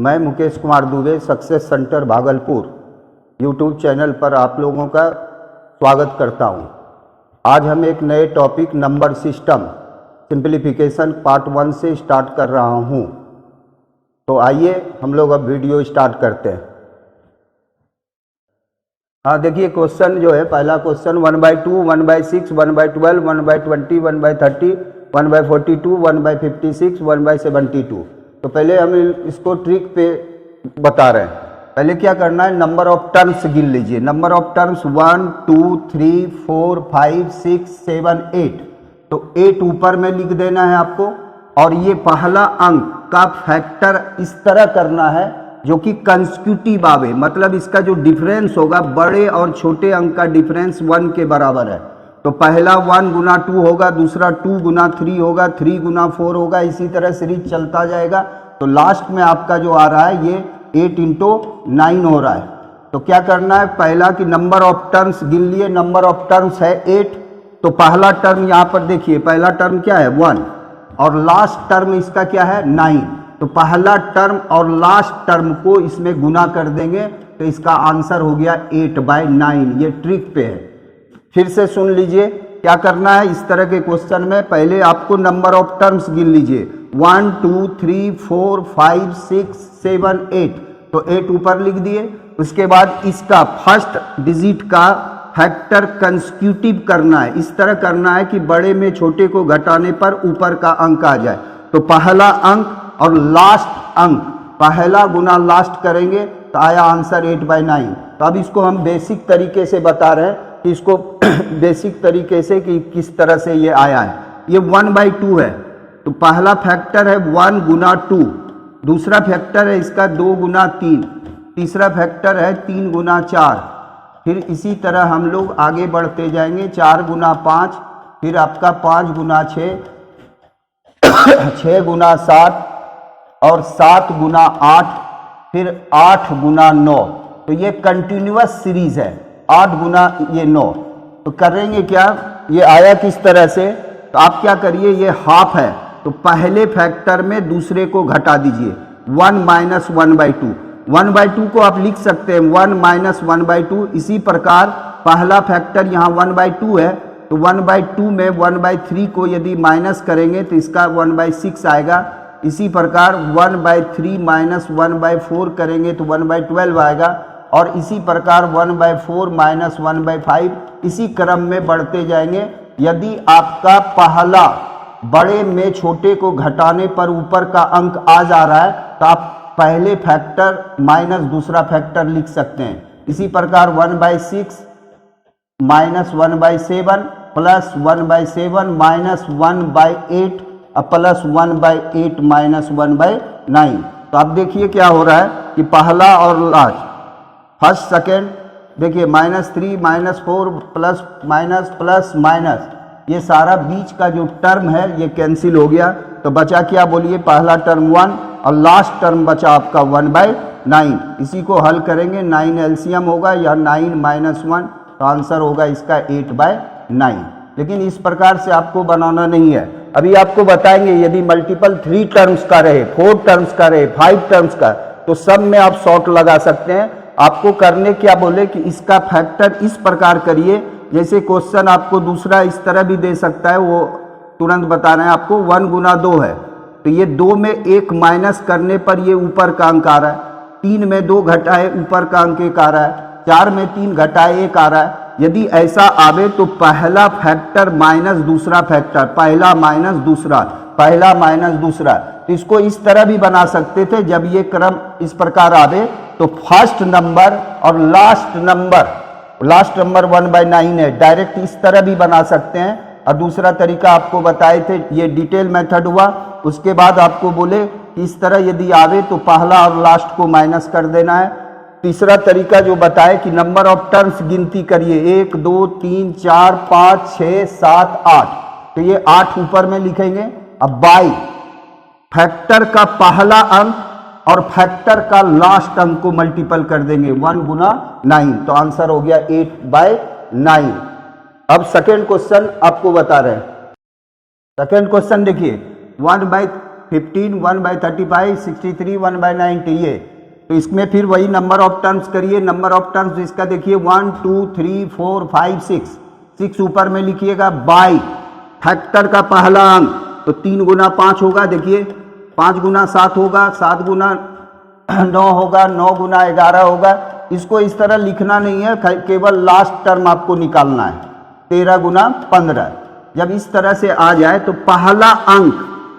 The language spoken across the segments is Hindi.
मैं Mukesh Kumar Dubey success centre Bhagalpur YouTube channel पर आप लोगों का स्वागत करता हूं। आज हम एक नए topic number system simplification part 1 से स्टार्ट कर रहा हूं। तो आइए हम लोग अब वीडियो स्टार्ट करते हैं। हाँ देखिए, क्वेश्चन जो है, पहला क्वेश्चन 1/2, 1/6, 1/12, 1/20, 1/30, 1/42, 1/56, 1/72। तो पहले हम इसको ट्रिक पे बता रहे हैं। पहले क्या करना है, नंबर ऑफ टर्म्स गिन लीजिए। Number of terms 1 2 3 4 5 6 7 8। तो 8 ऊपर में लिख देना है आपको, और ये पहला अंक का फैक्टर इस तरह करना है जो कि कंसेक्यूटिव आवे, मतलब इसका जो डिफरेंस होगा, बड़े और छोटे अंक का डिफरेंस 1 के बराबर है। तो पहला 1 गुना 2 होगा, दूसरा 2 गुना 3 होगा, 3 गुना 4 होगा, इसी तरह सीरीज चलता जाएगा। तो लास्ट में आपका जो आ रहा है ये 8 × 9 हो रहा है। तो क्या करना है, पहला कि नंबर ऑफ टर्म्स गिन लिए। नंबर ऑफ टर्म्स है 8। तो पहला टर्म यहाँ पर देखिए, पहला टर्म क्या है 1, और लास्ट टर्म इसका क्या है 9। तो पहला टर्म और लास्ट टर्म को इसमें गुना कर देंगे तो इसका आंसर हो गया 8/9। ये ट्रिक पे है। फिर से सुन लीजिए क्या करना है। इस तरह के क्वेश्चन में पहले आपको नंबर ऑफ टर्म्स गिन लीजिए, 1 2 3 4 5 6 7 8। तो 8 ऊपर लिख दिए। उसके बाद इसका फर्स्ट डिजिट का फैक्टर कंसेक्यूटिव करना है। इस तरह करना है कि बड़े में छोटे को घटाने पर ऊपर का अंक आ जाए। तो पहला अंक और लास्ट अंक, पहला गुना लास्ट करेंगे तो आया आंसर 8/9। तो अब इसको हम बेसिक तरीके से बता रहे हैं कि इसको बेसिक तरीके से कि किस तरह से ये आया है। ये 1/2 है। तो पहला फैक्टर है 1 गुना 2, दूसरा फैक्टर है इसका 2 गुना 3, तीसरा फैक्टर है 3 गुना 4। फिर इसी तरह हम लोग आगे बढ़ते जाएंगे, 4 गुना 5, फिर आपका 5 गुना 6, 6 गुना 7 और 7 गुना 8, फिर 8 गुना 9। तो ये कंटिन्यूअस सीरीज है, 8 गुना ये 9। तो करेंगे क्या, ये आया किस तरह से, तो आप क्या करिए, ये हाफ है तो पहले फैक्टर में दूसरे को घटा दीजिए, 1 - 1/2। 1/2 को आप लिख सकते हैं 1 - 1/2। इसी प्रकार पहला फैक्टर यहाँ 1/2 है, तो 1/2 में 1/3 को यदि माइनस करेंगे तो इसका 1/6 आएगा। इसी प्रकार 1/3 - 1/4 करेंगे तो 1/12 आएगा, और इसी प्रकार 1/4 - 1/5, इसी क्रम में बढ़ते जाएंगे। यदि आपका पहला बड़े में छोटे को घटाने पर ऊपर का अंक आ जा रहा है तो आप पहले फैक्टर माइनस दूसरा फैक्टर लिख सकते हैं। इसी प्रकार 1/6 - 1/7 प्लस 1/7 माइनस 1/8 प्लस 1/8 माइनस 1/9। तो अब देखिए क्या हो रहा है कि पहला और लास्ट, फर्स्ट सेकेंड, देखिए -3 -4 प्लस माइनस प्लस माइनस, ये सारा बीच का जो टर्म है ये कैंसिल हो गया। तो बचा क्या, बोलिए, पहला टर्म 1 और लास्ट टर्म बचा आपका 1/9। इसी को हल करेंगे, 9 एलसीएम होगा या 9 - 1, तो आंसर होगा इसका 8/9। लेकिन इस प्रकार से आपको बनाना नहीं है। अभी आपको बताएंगे यदि मल्टीपल 3 टर्म्स का रहे, 4 टर्म्स का रहे, 5 टर्म्स का, तो सब में आप शॉर्ट लगा सकते हैं। आपको करने क्या बोले कि इसका फैक्टर इस प्रकार करिए, जैसे क्वेश्चन आपको दूसरा इस तरह भी दे सकता है, वो तुरंत बता रहे हैं आपको। 1 गुना 2 है, तो ये 2 में 1 माइनस करने पर ये ऊपर का अंक आ रहा है। 3 में 2 घटाए ऊपर का अंक 1 आ रहा है। 4 में 3 घटाए 1 आ रहा है। यदि ऐसा आवे तो पहला फैक्टर माइनस दूसरा फैक्टर, पहला माइनस दूसरा, पहला माइनस दूसरा। तो इसको इस तरह भी बना सकते थे, जब ये क्रम इस प्रकार आवे तो फर्स्ट नंबर और लास्ट नंबर 1/9 है, डायरेक्ट इस तरह भी बना सकते हैं। और दूसरा तरीका आपको बताए थे, ये डिटेल मेथड हुआ। उसके बाद आपको बोले कि इस तरह यदि आवे तो पहला और लास्ट को माइनस कर देना है। तीसरा तरीका जो बताए कि नंबर ऑफ टर्म्स गिनती करिए, 1 2 3 4 5 6 7 8। तो ये 8 ऊपर में लिखेंगे। अब बाई फैक्टर का पहला अंक और फैक्टर का लास्ट अंक को मल्टीपल कर देंगे, 1 गुना 9। तो आंसर हो गया 8/9। अब सेकेंड क्वेश्चन आपको बता रहे हैं। सेकेंड क्वेश्चन देखिए, 15, 1/35, 63, 1/90 ये। तो इसमें फिर वही नंबर ऑफ टर्म्स करिए। नंबर ऑफ टर्म्स इसका देखिए 1 2 3 4 5 6 ऊपर में लिखिएगा बाई फैक्टर का पहला अंक, तो 3 गुना 5 होगा, देखिए 5 गुना 7 होगा, 7 गुना 9 होगा, 9 गुना 11 होगा। इसको इस तरह लिखना नहीं है, केवल लास्ट टर्म आपको निकालना है, 13 गुना 15। जब इस तरह से आ जाए तो पहला अंक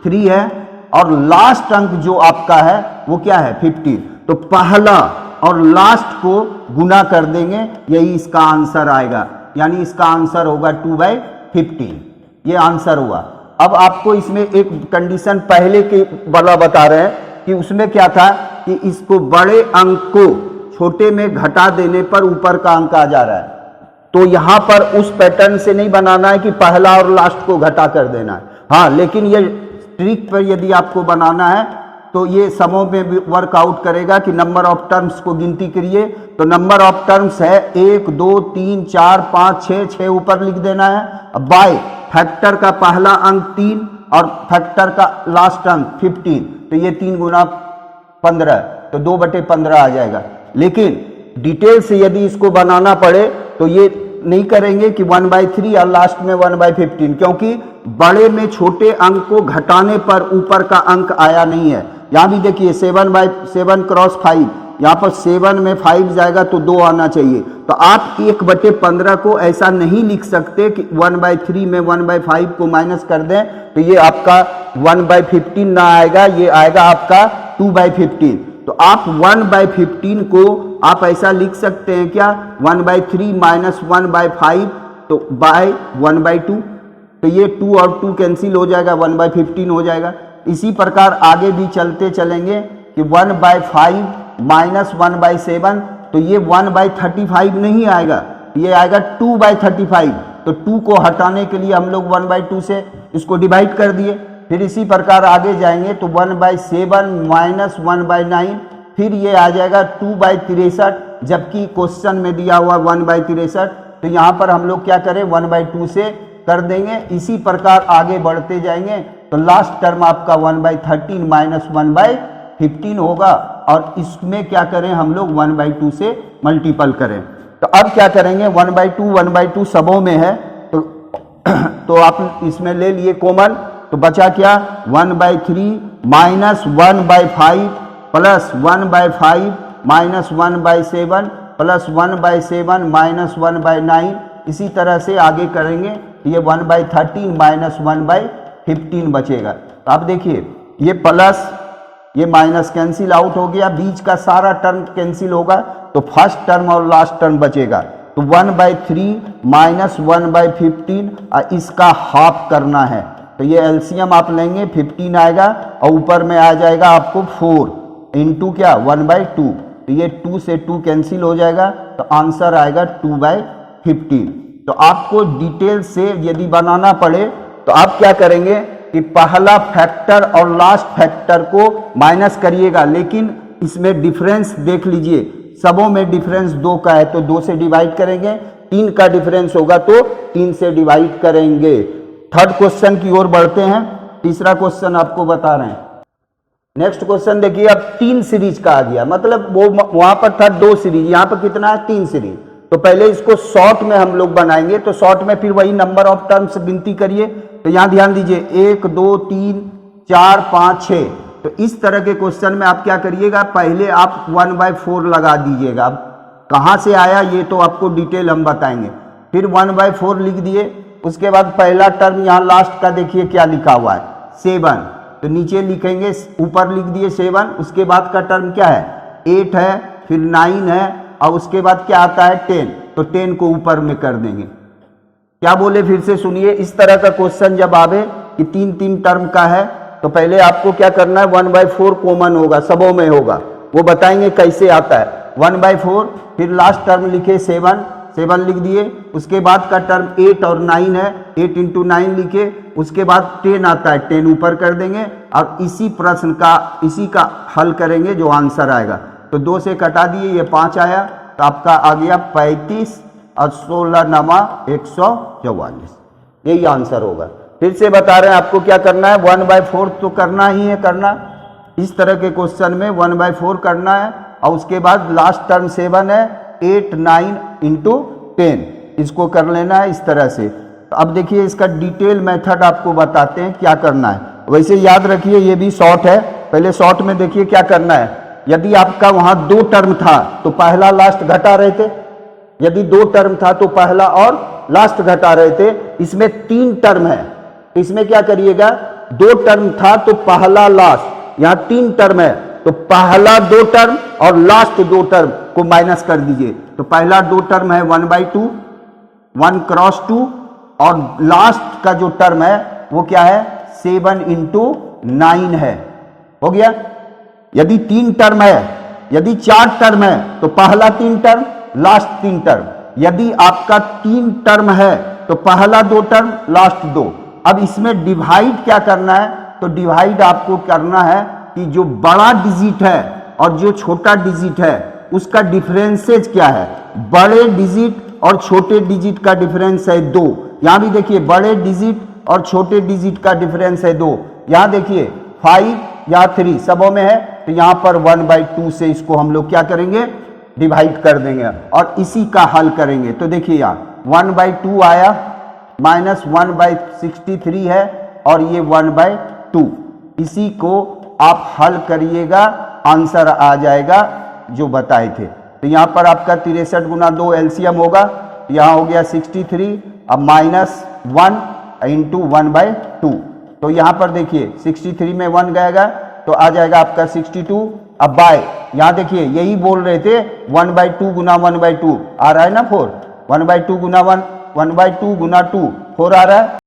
3 है और लास्ट अंक जो आपका है वो क्या है 15। तो पहला और लास्ट को गुना कर देंगे, यही इसका आंसर आएगा, यानी इसका आंसर होगा 2/15। ये आंसर हुआ। अब आपको इसमें एक कंडीशन पहले के वाला बता रहे हैं कि उसमें क्या था कि इसको बड़े अंक को छोटे में घटा देने पर ऊपर का अंक आ जा रहा है। तो यहां पर उस पैटर्न से नहीं बनाना है कि पहला और लास्ट को घटा कर देना है। हाँ, लेकिन ये ट्रिक पर यदि आपको बनाना है तो ये समों में भी वर्कआउट करेगा कि नंबर ऑफ टर्म्स को गिनती करिए। तो नंबर ऑफ टर्म्स है 1 2 3 4 5 6 ऊपर लिख देना है। अब बाय फैक्टर का पहला अंक 3 और फैक्टर का लास्ट अंक 15, तो ये 3 गुना 15, तो 2/15 आ जाएगा। लेकिन डिटेल से यदि इसको बनाना पड़े तो ये नहीं करेंगे कि 1/3 और लास्ट में 1/15, क्योंकि बड़े में छोटे अंक को घटाने पर ऊपर का अंक आया नहीं है। यहां भी देखिए 7/7 क्रॉस 5, यहाँ पर 7 में 5 जाएगा तो 2 आना चाहिए। तो आप 1/15 को ऐसा नहीं लिख सकते कि 1/3 में 1/5 को माइनस कर दें तो ये आपका 1/15 ना आएगा, ये आएगा आपका 2/15। तो आप 1/15 को आप ऐसा लिख सकते हैं क्या 1/3 माइनस 1/5, तो बाय 1/2, तो ये 2 और 2 कैंसिल हो जाएगा, 1/15 हो जाएगा। इसी प्रकार आगे भी चलते चलेंगे कि 1/5 माइनस 1/7, तो ये 1/35 नहीं आएगा, ये आएगा 2/35। तो 2 को हटाने के लिए हम लोग 1/2 से इसको डिवाइड कर दिए। फिर इसी प्रकार आगे जाएंगे तो 1/7 माइनस 1/9, फिर ये आ जाएगा 2/63, जबकि क्वेश्चन में दिया हुआ 1/63। तो यहाँ पर हम लोग क्या करें 1/2 से कर देंगे। इसी प्रकार आगे बढ़ते जाएंगे तो लास्ट टर्म आपका 1/13 माइनस 1/15 होगा, और इसमें क्या करें हम लोग 1/2 से मल्टीपल करें। तो अब क्या करेंगे 1/2 सबों में है, तो आप इसमें ले लिए कॉमन, तो बचा क्या 1/3 minus 1/5 plus 1/5 minus 1/7 plus 1/7 minus 1/9। इसी तरह से आगे करेंगे तो ये 1/13 माइनस 1/15 बचेगा। तो आप देखिए ये प्लस ये माइनस कैंसिल आउट हो गया, बीच का सारा टर्म कैंसिल होगा, तो फर्स्ट टर्म और लास्ट टर्म बचेगा। तो 1/3 माइनस 1/15, इसका हाफ करना है, तो ये एलसीएम आप लेंगे 15 आएगा, और ऊपर में आ जाएगा आपको 4 इंटू क्या 1/2, तो ये 2 से 2 कैंसिल हो जाएगा, तो आंसर आएगा 2/15। तो आपको डिटेल से यदि बनाना पड़े तो आप क्या करेंगे कि पहला फैक्टर और लास्ट फैक्टर को माइनस करिएगा, लेकिन इसमें डिफरेंस देख लीजिए, सबों में डिफरेंस 2 का है तो 2 से डिवाइड करेंगे, 3 का डिफरेंस होगा तो 3 से डिवाइड करेंगे। थर्ड क्वेश्चन की ओर बढ़ते हैं। तीसरा क्वेश्चन आपको बता रहे हैं। नेक्स्ट क्वेश्चन देखिए, अब 3 सीरीज का आ गया, मतलब वो वहां पर था 2 सीरीज, यहाँ पर कितना है 3 सीरीज। तो पहले इसको शॉर्ट में हम लोग बनाएंगे, तो शॉर्ट में फिर वही नंबर ऑफ टर्म्स गिनती करिए। तो यहां ध्यान दीजिए 1 2 3 4 5 6। तो इस तरह के क्वेश्चन में आप क्या करिएगा, पहले आप 1/4 लगा दीजिएगा। अब कहां से आया ये तो आपको डिटेल हम बताएंगे। फिर 1/4 लिख दिए, उसके बाद पहला टर्म यहाँ लास्ट का देखिए क्या लिखा हुआ है 7, तो नीचे लिखेंगे, ऊपर लिख दिए 7, उसके बाद का टर्म क्या है 8 है, फिर 9 है, और उसके बाद क्या आता है 10, तो 10 को ऊपर में कर देंगे। क्या बोले फिर से सुनिए, इस तरह का क्वेश्चन जब आवे कि 3 टर्म का है, तो पहले आपको क्या करना है 1/4 कॉमन होगा, सबों में होगा, वो बताएंगे कैसे आता है 1/4। फिर लास्ट टर्म लिखे 7 लिख दिए, उसके बाद का टर्म 8 और 9 है, 8 इंटू 9 लिखे, उसके बाद 10 आता है, 10 ऊपर कर देंगे, और इसी प्रश्न का इसी का हल करेंगे जो आंसर आएगा। तो 2 से कटा दिए, ये 5 आया, तो आपका आ गया 35 और 16 नमा 144, यही आंसर होगा। फिर से बता रहे हैं आपको क्या करना है, 1/4 तो करना ही है, करना इस तरह के क्वेश्चन में 1/4 करना है। और उसके बाद लास्ट टर्म 7 है, 8 9 × 10 इसको कर लेना है इस तरह से। अब देखिए इसका डिटेल मेथड आपको बताते हैं क्या करना है। वैसे याद रखिए ये भी शॉर्ट है, पहले शॉर्ट में देखिए क्या करना है। यदि आपका वहां 2 टर्म था तो पहला लास्ट घटा रहे थे, यदि 2 टर्म था तो पहला और लास्ट घटा रहे थे। इसमें 3 टर्म है, इसमें क्या करिएगा, 2 टर्म था तो पहला लास्ट, यहां 3 टर्म है तो पहला 2 टर्म और लास्ट 2 टर्म को माइनस कर दीजिए। तो पहला 2 टर्म है 1/2, 1 × 2, और लास्ट का जो टर्म है वो क्या है, 7 × 9 है, हो गया। यदि 3 टर्म है, यदि 4 टर्म है तो पहला 3 टर्म लास्ट 3 टर्म। यदि आपका 3 टर्म है तो पहला 2 टर्म लास्ट 2। अब इसमें डिवाइड क्या करना है, तो डिवाइड आपको करना है कि जो बड़ा डिजिट है और जो छोटा डिजिट है उसका डिफरेंसेज क्या है। बड़े डिजिट और छोटे डिजिट का डिफरेंस है 2। यहां भी देखिए बड़े डिजिट और छोटे डिजिट का डिफरेंस है 2। यहां देखिए 5 या 3 सबों में है, तो यहां पर 1/2 से इसको हम लोग क्या करेंगे, डिवाइड कर देंगे और इसी का हल करेंगे। तो देखिए यहाँ 1/2 आया, -1/63 है और ये 1/2, इसी को आप हल करिएगा, आंसर आ जाएगा जो बताए थे। तो यहाँ पर आपका 63 × 2 एलसीएम होगा, यहाँ हो गया 63, अब -1 × 1/2। तो यहाँ पर देखिए 63 में 1 गएगा तो आ जाएगा आपका 62। अब बाय यहाँ देखिए यही बोल रहे थे 1/2 × 1/2 आ रहा है ना 4, 1/2 × 1, 1/2 × 2 4 आ रहा है।